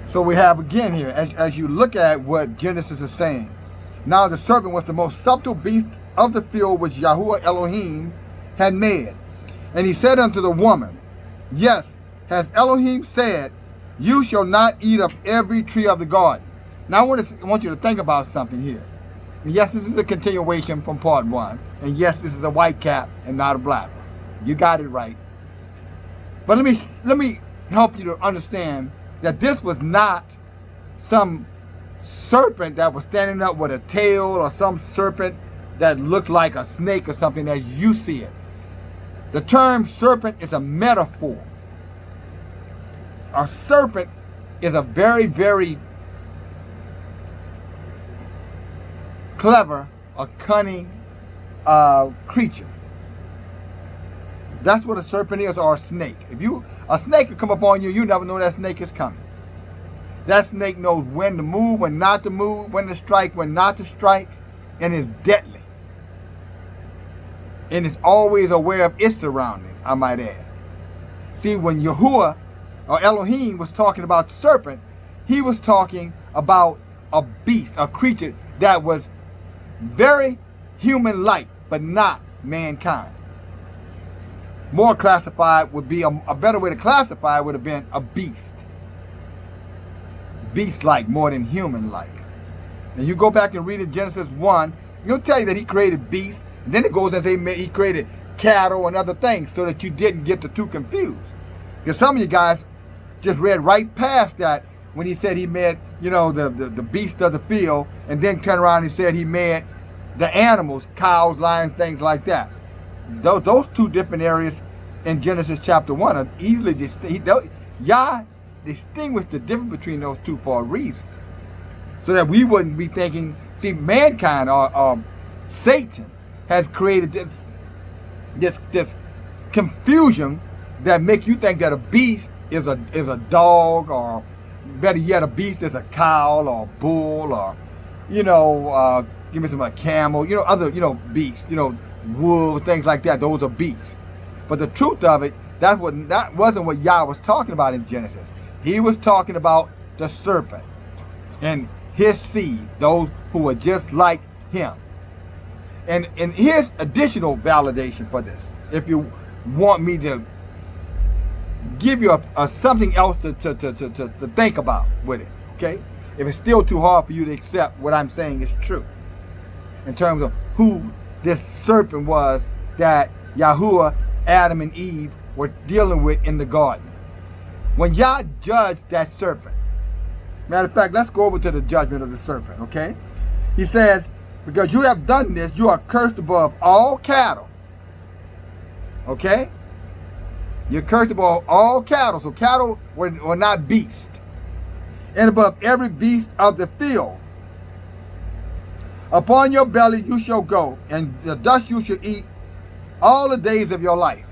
So we have again here, as you look at what Genesis is saying. Now the serpent was the most subtle beast of the field which Yahuwah Elohim had made. And he said unto the woman, Yes, has Elohim said, You shall not eat of every tree of the garden. Now I want you to think about something here. And yes, this is a continuation from part 1. And yes, this is a white cap and not a black one. You got it right. But let me help you to understand that this was not some serpent that was standing up with a tail, or some serpent that looked like a snake or something as you see it. The term serpent is a metaphor. A serpent is a very, very clever, a cunning creature. That's what a serpent is, or a snake. A snake could come upon you, you never know that snake is coming. That snake knows when to move, when not to move, when to strike, when not to strike, and is deadly. And is always aware of its surroundings, I might add. See, when Yahuwah or Elohim was talking about the serpent, he was talking about a beast, a creature that was very human-like, but not mankind. More classified would be, a better way to classify it would have been a beast. Beast-like more than human-like. And you go back and read in Genesis 1, he'll tell you that he created beasts, and then it goes and say he created cattle and other things, so that you didn't get the two confused. Because some of you guys just read right past that when he said he made, the beast of the field, and then turned around and said he made the animals, cows, lions, things like that. Those two different areas in Genesis chapter 1 are easily distinct. Yah distinguished the difference between those two for a reason, so that we wouldn't be thinking. See, mankind or Satan has created this confusion that makes you think that a beast is a dog, or better yet, a beast is a cow or a bull, or give me some camel, other beasts, wolves, things like that. Those are beasts. But the truth of it, that wasn't what Yah was talking about in Genesis. He was talking about the serpent and his seed, those who were just like him. And here's additional validation for this. If you want me to give you something else to think about with it, okay? If it's still too hard for you to accept what I'm saying is true, in terms of who this serpent was that Yahuwah, Adam, and Eve were dealing with in the garden. When Yah judged that serpent, matter of fact, let's go over to the judgment of the serpent, okay? He says, because you have done this, you are cursed above all cattle. Okay? You're cursed above all cattle. So cattle were not beasts. And above every beast of the field. Upon your belly you shall go, and the dust you shall eat all the days of your life.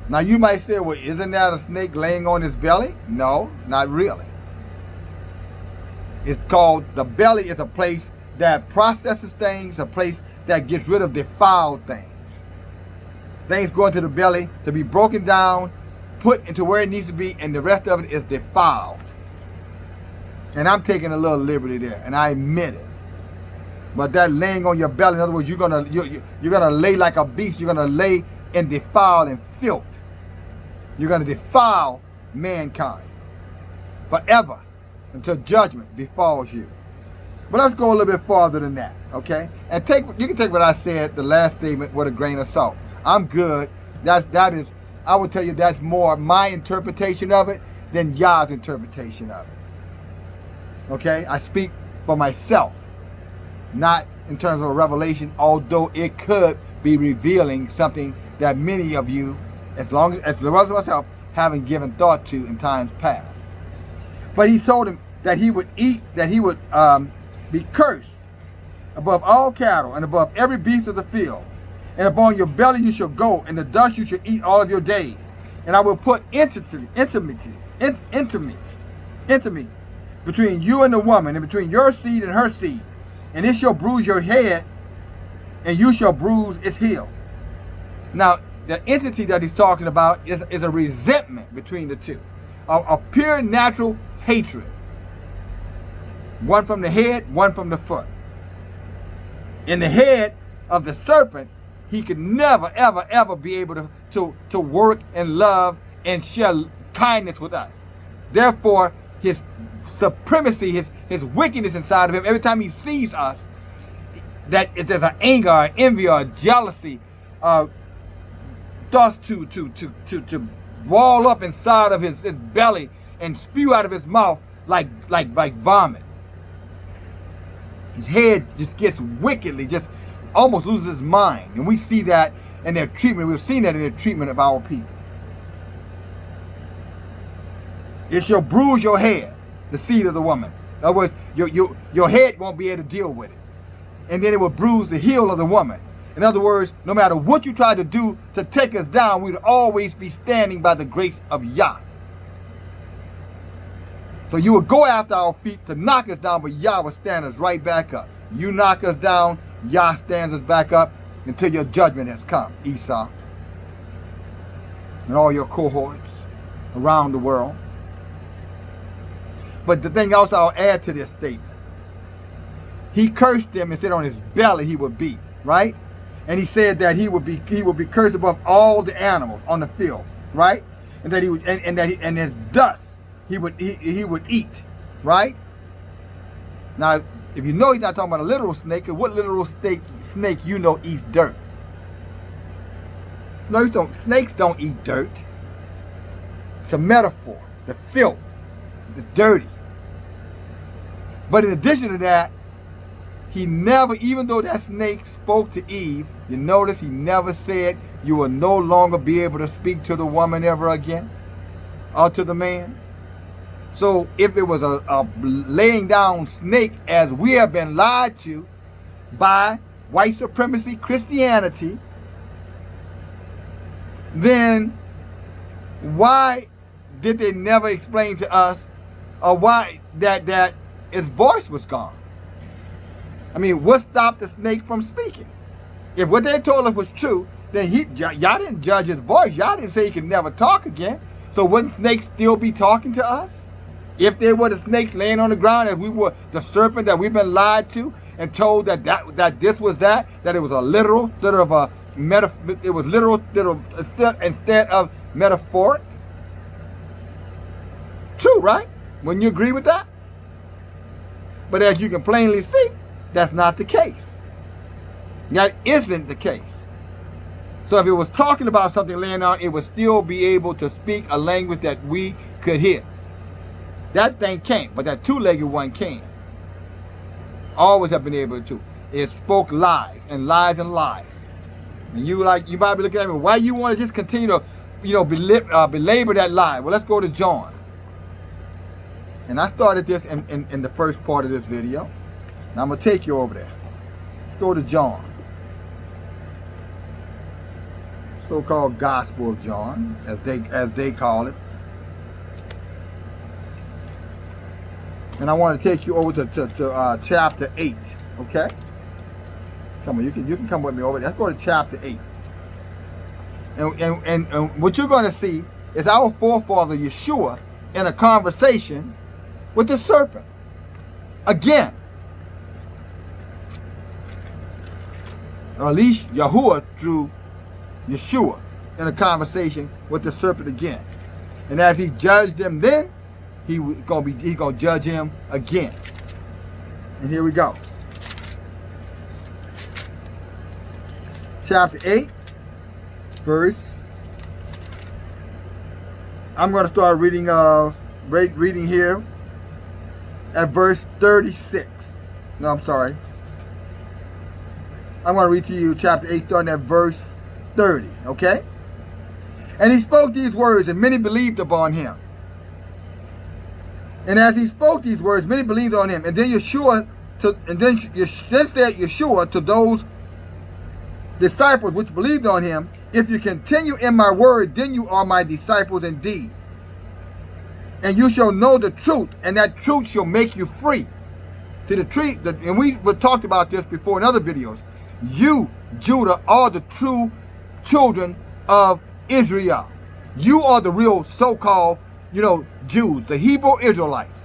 Now you might say, well, isn't that a snake laying on his belly? No, not really. It's called, the belly is a place that processes things, a place that gets rid of defiled things. Things go into the belly to be broken down, put into where it needs to be, and the rest of it is defiled. And I'm taking a little liberty there, and I admit it. But that laying on your belly, in other words, you're gonna lay like a beast. You're gonna lay in defile and filth. You're gonna defile mankind forever until judgment befalls you. But let's go a little bit farther than that, okay? And you can take what I said, the last statement, with a grain of salt. I'm good. That is, I would tell you that's more my interpretation of it than Yah's interpretation of it. Okay? I speak for myself, not in terms of a revelation, although it could be revealing something that many of you, as well as myself, haven't given thought to in times past. But he told him that he would be cursed above all cattle and above every beast of the field. And upon your belly you shall go, and the dust you shall eat all of your days. And I will put intimacy between you and the woman, and between your seed and her seed. And it shall bruise your head, and you shall bruise its heel. Now, the entity that he's talking about is a resentment between the two. A pure natural hatred. One from the head, one from the foot. In the head of the serpent, he could never, ever, ever be able to work and love and share kindness with us. Therefore, his supremacy, his wickedness inside of him, every time he sees us, that if there's an anger, or envy, or jealousy, thoughts to wall up inside of his belly and spew out of his mouth like vomit. His head just gets wickedly, just almost loses his mind. And we see that in their treatment. We've seen that in their treatment of our people. It shall bruise your head, the seed of the woman. In other words, your head won't be able to deal with it. And then it will bruise the heel of the woman. In other words, no matter what you try to do to take us down, we will always be standing by the grace of Yah. So you will go after our feet to knock us down, but Yah will stand us right back up. You knock us down, Yah stands us back up until your judgment has come, Esau. And all your cohorts around the world. But the thing else I'll add to this statement. He cursed them and said on his belly he would beat, right? And he said that he would be cursed above all the animals on the field, right? And that he would and his dust he would eat, right? Now, if you know he's not talking about a literal snake, what literal snake you know eats dirt? No, snakes don't eat dirt. It's a metaphor. The filth, the dirty. But in addition to that, he never, even though that snake spoke to Eve, you notice he never said you will no longer be able to speak to the woman ever again, or to the man. So if it was a laying down snake, as we have been lied to by white supremacy Christianity, then why did they never explain to us why that its voice was gone? I mean, what stopped the snake from speaking? If what they told us was true, then y'all didn't judge his voice. Y'all didn't say he could never talk again. So wouldn't snakes still be talking to us? If they were the snakes laying on the ground, if we were the serpent that we've been lied to and told that this was that it was a literal, it was literal instead of metaphoric. True, right? Wouldn't you agree with that? But as you can plainly see, that's not the case. That isn't the case. So if it was talking about something laying on, it would still be able to speak a language that we could hear. That thing can't, but that two-legged one can. Always have been able to. It spoke lies and lies and lies. And you might be looking at me, why you want to just continue to, belabor that lie? Well, let's go to John. And I started this in the first part of this video. Now I'm going to take you over there. Let's go to John. So-called Gospel of John, as they call it. And I want to take you over to chapter 8, okay? Come on, you can come with me over there. Let's go to chapter 8. And what you're going to see is our forefather Yeshua in a conversation with the serpent. Again. Or at least Yahuwah through Yeshua in a conversation with the serpent again. And as he judged them then, he's gonna judge him again. And here we go. Chapter 8, verse. I'm going to start reading here at verse 36. No, I'm sorry. I'm going to read to you chapter 8, starting at verse 30. Okay? And he spoke these words, and many believed upon him. And as he spoke these words, many believed on him. And then said Yeshua to those disciples which believed on him, if you continue in my word, then you are my disciples indeed. And you shall know the truth, and that truth shall make you free. To the tree, and we talked about this before in other videos. You, Judah, are the true children of Israel. You are the real so-called, Jews, the Hebrew Israelites.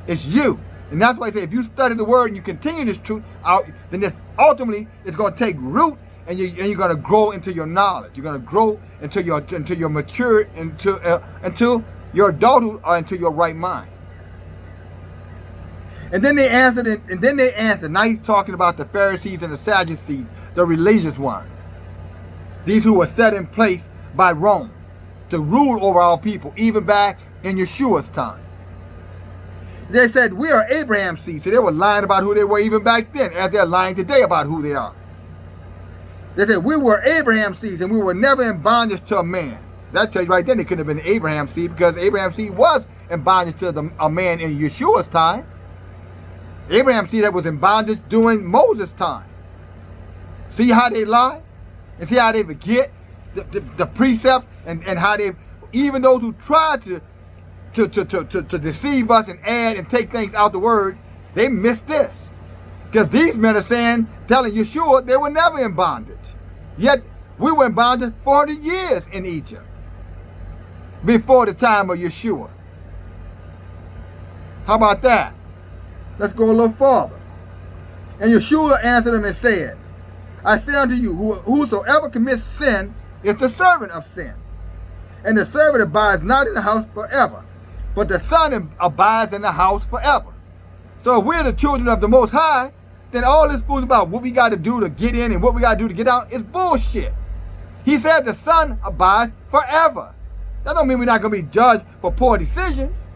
It's you. And that's why I say if you study the word and you continue this truth out, then ultimately it's going to take root, and you're going to grow into your knowledge. You're going to grow into your mature, into your adulthood, or into your right mind. And then they answered, now he's talking about the Pharisees and the Sadducees, the religious ones. These who were set in place by Rome to rule over our people, even back in Yeshua's time. They said, we are Abraham's seed. So they were lying about who they were even back then, as they're lying today about who they are. They said, we were Abraham's seed, and we were never in bondage to a man. That tells you right then it couldn't have been Abraham's seed, because Abraham's seed was in bondage to a man in Yeshua's time. Abraham's seed that was in bondage during Moses' time. See how they lie? And see how they forget the precepts, and how they, even those who try to deceive us and add and take things out the word, they miss this. Because these men are telling Yeshua they were never in bondage. Yet we were in bondage 40 years in Egypt before the time of Yeshua. How about that? Let's go a little farther. And Yeshua answered them and said, I say unto you, whosoever commits sin is the servant of sin. And the servant abides not in the house forever, but the Son abides in the house forever. So if we're the children of the Most High, then all this food about what we got to do to get in and what we got to do to get out is bullshit. He said the Son abides forever. That don't mean we're not going to be judged for poor decisions.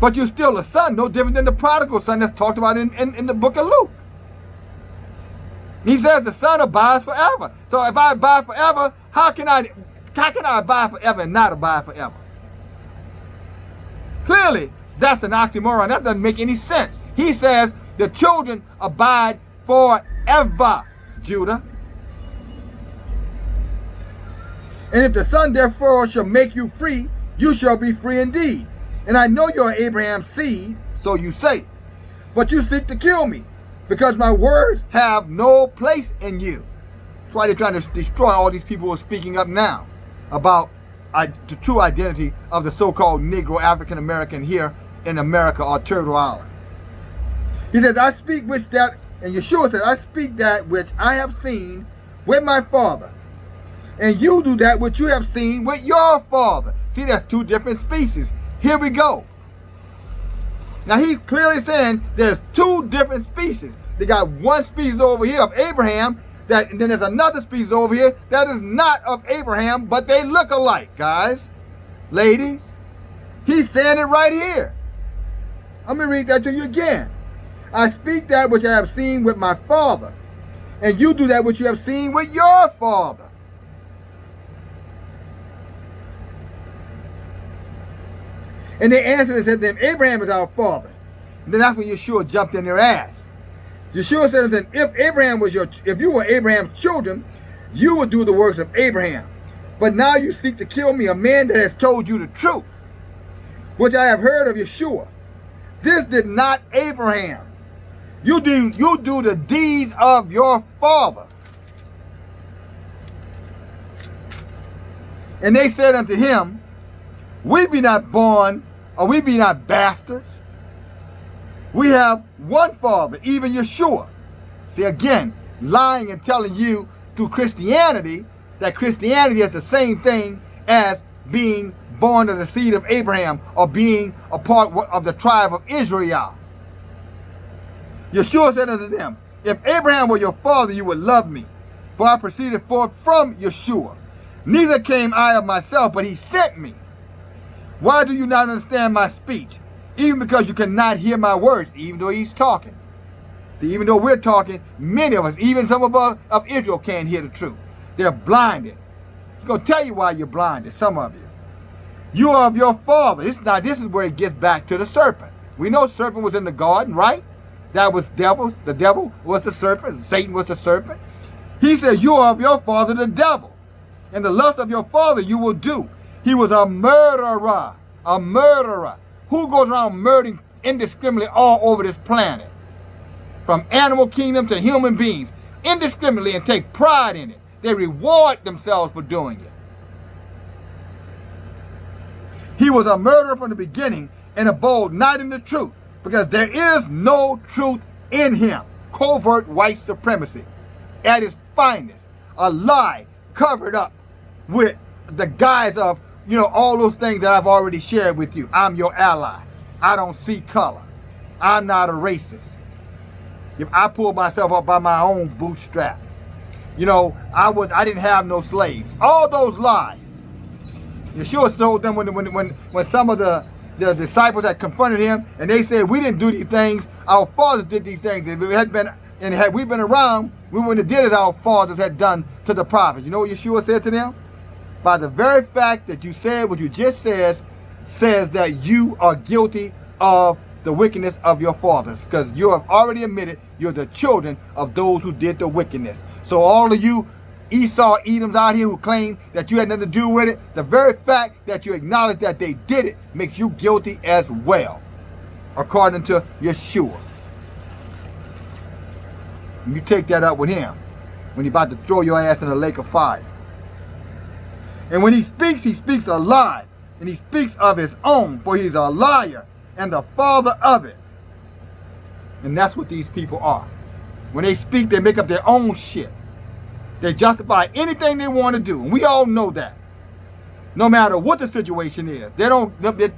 But you're still a son, no different than the prodigal son that's talked about in the book of Luke. He says the Son abides forever. So if I abide forever, how can I abide forever and not abide forever? Clearly, that's an oxymoron. That doesn't make any sense. He says the children abide forever, Judah. And if the Son therefore shall make you free, you shall be free indeed. And I know you are Abraham's seed, so you say. But you seek to kill me, because my words have no place in you. That's why they're trying to destroy all these people who are speaking up now about the true identity of the so-called Negro African American here in America or Turtle Island. He says, I speak which that, and Yeshua said, I speak that which I have seen with my father. And you do that which you have seen with your father. See, that's two different species. Here we go. Now he's clearly saying there's two different species. They got one species over here of Abraham, and then there's another species over here that is not of Abraham, but they look alike, guys, ladies. He's saying it right here. Let me read that to you again. I speak that which I have seen with my father, and you do that which you have seen with your father. And they answered and said to him, Abraham is our father. And then that's when Yeshua jumped in their ass. Yeshua said to them, if you were Abraham's children, you would do the works of Abraham. But now you seek to kill me, a man that has told you the truth, which I have heard of Yeshua. This did not Abraham. You do the deeds of your father. And they said unto him, we be not born, or we be not bastards. We have one father, even Yeshua. See, again, lying and telling you through Christianity that Christianity is the same thing as being born of the seed of Abraham or being a part of the tribe of Israel. Yeshua said unto them, if Abraham were your father, you would love me, for I proceeded forth from Yeshua. Neither came I of myself, but he sent me. Why do you not understand my speech? Even because you cannot hear my words, even though he's talking. See, even though we're talking, many of us, even some of us of Israel, can't hear the truth. They're blinded. He's going to tell you why you're blinded, some of you. You are of your father. This is where it gets back to the serpent. We know serpent was in the garden, right? That was devil. The devil was the serpent. Satan was the serpent. He said, you are of your father, the devil. And the lust of your father you will do. He was a murderer. A murderer. Who goes around murdering indiscriminately all over this planet? From animal kingdom to human beings. Indiscriminately, and take pride in it. They reward themselves for doing it. He was a murderer from the beginning and abode not in the truth, because there is no truth in him. Covert white supremacy at its finest. A lie covered up with the guise of, all those things that I've already shared with you. I'm your ally. I don't see color. I'm not a racist. If I pulled myself up by my own bootstrap, I didn't have no slaves. All those lies. Yeshua told them when some of the disciples had confronted him, and they said, we didn't do these things. Our fathers did these things. If had we been around, we wouldn't have did as our fathers had done to the prophets. You know what Yeshua said to them? By the very fact that you said what you just says that you are guilty of the wickedness of your fathers, because you have already admitted you're the children of those who did the wickedness. So all of you Esau, Edoms out here who claim that you had nothing to do with it, the very fact that you acknowledge that they did it makes you guilty as well, according to Yeshua. And you take that up with him when he's about to throw your ass in a lake of fire. And when he speaks a lie, and he speaks of his own, for he's a liar and the father of it. And that's what these people are. When they speak, they make up their own shit. They justify anything they want to do. And we all know that. No matter what the situation is. It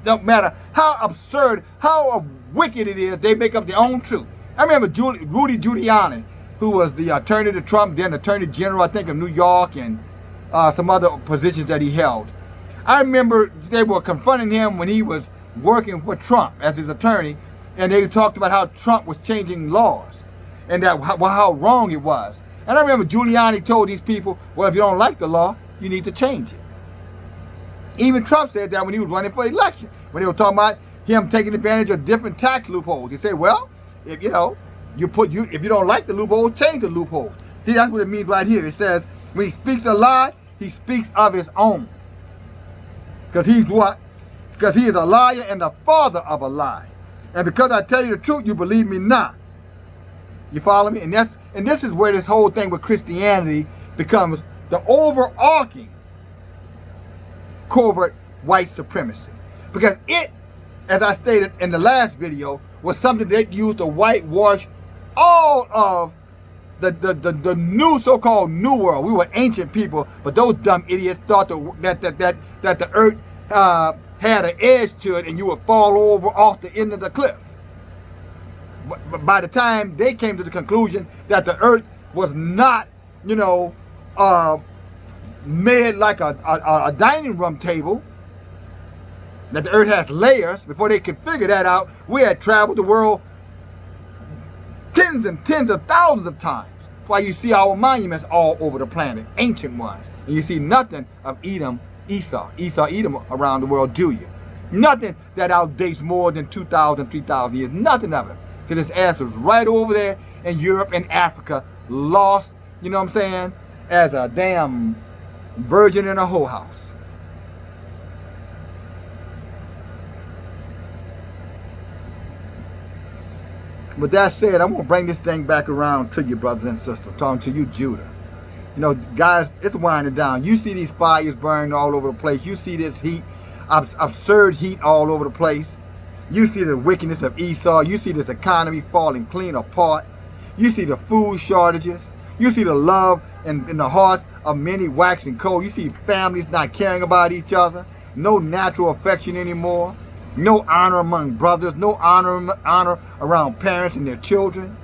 don't matter how absurd, how wicked it is, they make up their own truth. I remember Rudy Giuliani, who was the attorney to Trump, then attorney general, I think, of New York, and some other positions that he held. I remember they were confronting him when he was working for Trump as his attorney, and they talked about how Trump was changing laws and that how wrong it was. And I remember Giuliani told these people, well, if you don't like the law, you need to change it. Even Trump said that when he was running for election, when they were talking about him taking advantage of different tax loopholes. He said, well, if you don't like the loopholes, change the loopholes. See, that's what it means right here. It says, when he speaks a lie, he speaks of his own. Because he's what? Because he is a liar and the father of a lie. And because I tell you the truth, you believe me not. You follow me? And this is where this whole thing with Christianity becomes the overarching covert white supremacy. Because it, as I stated in the last video, was something that used to whitewash all of the new so-called new world. We were ancient people, but those dumb idiots thought that the earth had an edge to it and you would fall over off the end of the cliff. But by the time they came to the conclusion that the earth was not, made like a dining room table, that the earth has layers, before they could figure that out, we had traveled the world tens and tens of thousands of times. That's why you see our monuments all over the planet, ancient ones. And you see nothing of Edom, Edom around the world, do you? Nothing that outdates more than 2,000, 3,000 years. Nothing of it. Because his ass was right over there in Europe and Africa, lost, as a damn virgin in a whole house. With that said, I'm going to bring this thing back around to you, brothers and sisters. I'm talking to you, Judah. Guys, it's winding down. You see these fires burning all over the place. You see this heat, absurd heat all over the place. You see the wickedness of Esau. You see this economy falling clean apart. You see the food shortages. You see the love in the hearts of many waxing cold. You see families not caring about each other. No natural affection anymore. No honor among brothers. No honor around parents and their children.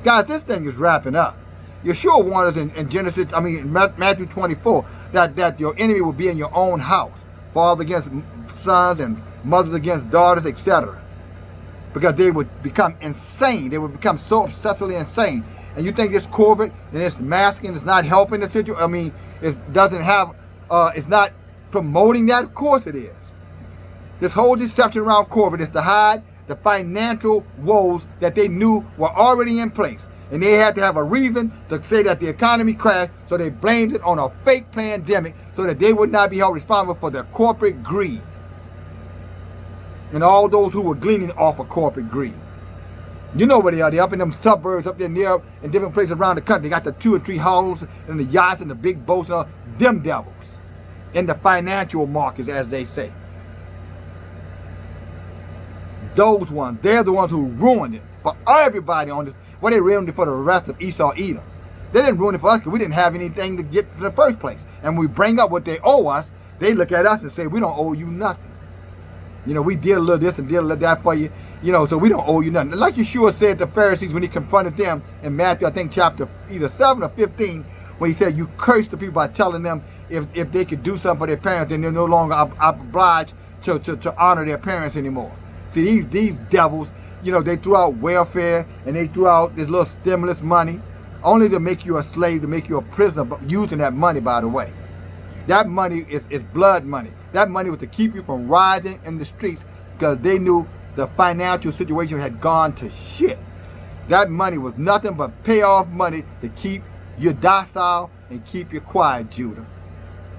Guys, this thing is wrapping up. Yeshua warned us in Matthew 24, that your enemy will be in your own house. Father against sons and mothers against daughters, etc. Because they would become insane. They would become so obsessively insane. And you think this covert and this masking is not helping the situation? It's not promoting that? Of course it is. This whole deception around covert is to hide the financial woes that they knew were already in place. And they had to have a reason to say that the economy crashed, so they blamed it on a fake pandemic so that they would not be held responsible for their corporate greed. And all those who were gleaning off of corporate greed. You know where they are. They're up in them suburbs, up there near in different places around the country. They got the 2 or 3 halls and the yachts and the big boats and all them devils in the financial markets, as they say. those ones, they're the ones who ruined it for everybody on this. Well, they ruined it for the rest of Esau, Edom. They didn't ruin it for us because we didn't have anything to get to the first place. And when we bring up what they owe us, they look at us and say, we don't owe you nothing. You know, we did a little this and did a little that for you, you know, so we don't owe you nothing. Like Yeshua said to the Pharisees when he confronted them in Matthew, I think chapter either 7 or 15, when he said, you curse the people by telling them if they could do something for their parents, then they're no longer obliged to honor their parents anymore. See, these devils, you know, they threw out welfare and they threw out this little stimulus money only to make you a slave, to make you a prisoner, but using that money, by the way. That money is blood money. That money was to keep you from riding in the streets because they knew the financial situation had gone to shit. That money was nothing but payoff money to keep you docile and keep you quiet, Judah.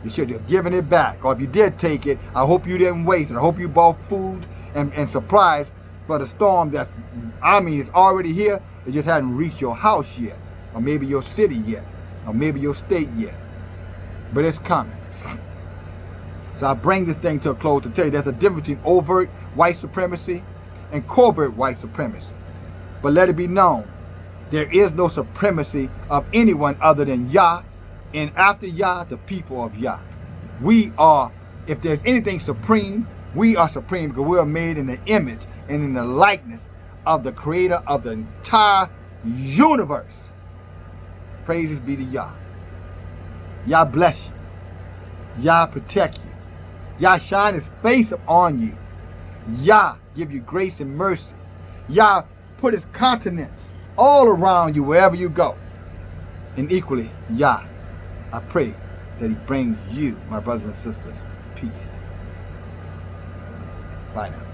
You should have given it back. Or if you did take it, I hope you didn't waste it. I hope you bought food and supplies for the storm that's, I mean, it's already here. It just hadn't reached your house yet. Or maybe your city yet. Or maybe your state yet. But it's coming. So I bring this thing to a close to tell you there's a difference between overt white supremacy and covert white supremacy. But let it be known, there is no supremacy of anyone other than Yah, and after Yah, the people of Yah. We are, if there's anything supreme, we are supreme because we are made in the image and in the likeness of the creator of the entire universe. Praises be to Yah. Yah bless you. Yah protect you. Yah shine his face upon you. Yah give you grace and mercy. Yah put his countenance all around you wherever you go. And equally, Yah, I pray that he brings you, my brothers and sisters, peace. Bye now.